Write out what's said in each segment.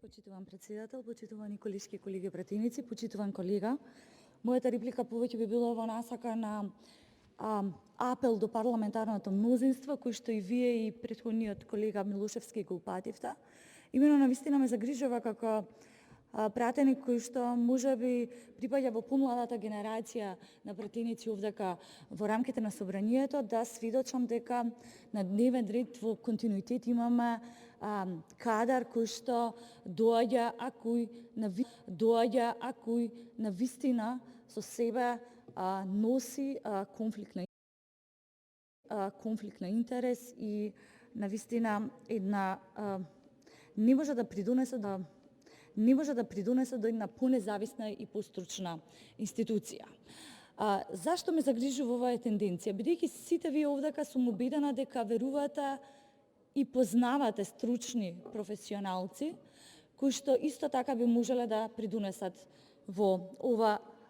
почитуван председател, почитувани колешки и колеги пратеници, почитуван колега. Мојата реплика повеќе би била во насака на апел до парламентарното мнозинство, кој што и вие и претходниот колега Милошевски го упативте. Имено навистина ме загрижува како пратеник кој што можеби припаѓа во помладата генерација на пратеници овдека во рамките на собранието, да сведочам дека на дневен ред во континуитет имаме кадар кој што доаѓа, а кој навистина со себе носи конфликт на интерес и навистина една не може да придонесе до една понезависна и постручна институција. Зашто ме загрижува оваа тенденција? Бидејќи сите вие овдека сум убедена дека верувате и познавате стручни професионалци кои што исто така би можеле да придонесат во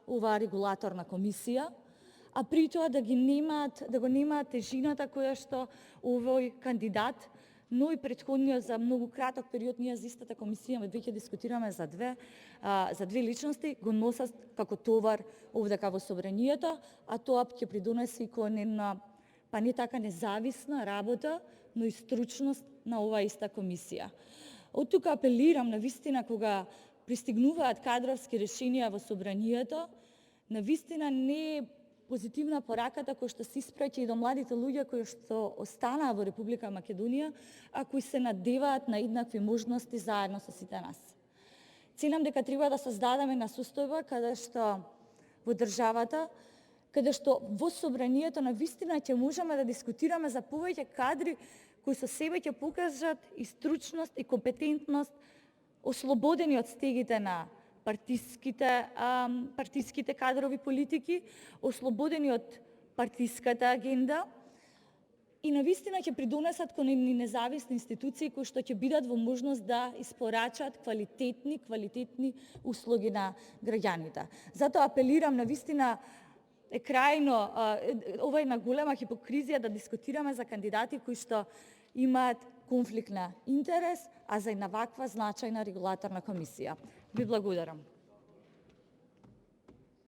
оваа регулаторна комисија, а при тоа да го немаат тежината која што овој кандидат, но и претходниот за многу краток период, ние за истата комисија веќе дискутираме за две личности, го носат како товар овдека во собранието, а тоа ќе придонеси и кон една па не така независна работа, но и стручност на оваа иста комисија. Од тука апелирам навистина кога пристигнуваат кадровски решенија во собранието, навистина не е позитивна пораката која што се испраќа и до младите луѓе кои што останаа во Република Македонија, а кои се надеваат на еднакви можности заедно со сите нас. Целам дека треба да создадеме една состојба каде што во државата, каде што во собранието навистина ќе можеме да дискутираме за повеќе кадри кои со себе ќе покажат и стручност и компетентност, ослободени од стегите на партиските кадрови политики, ослободени од партиската агенда и навистина ќе придонесат кон едни независни институции кои што ќе бидат во можност да испорачат квалитетни услуги на граѓаните. Затоа апелирам навистина е крајно ова е една голема хипокризија да дискутираме за кандидати кои што имаат конфликт на интерес, а за една ваква значајна регулаторна комисија. Ви благодарам.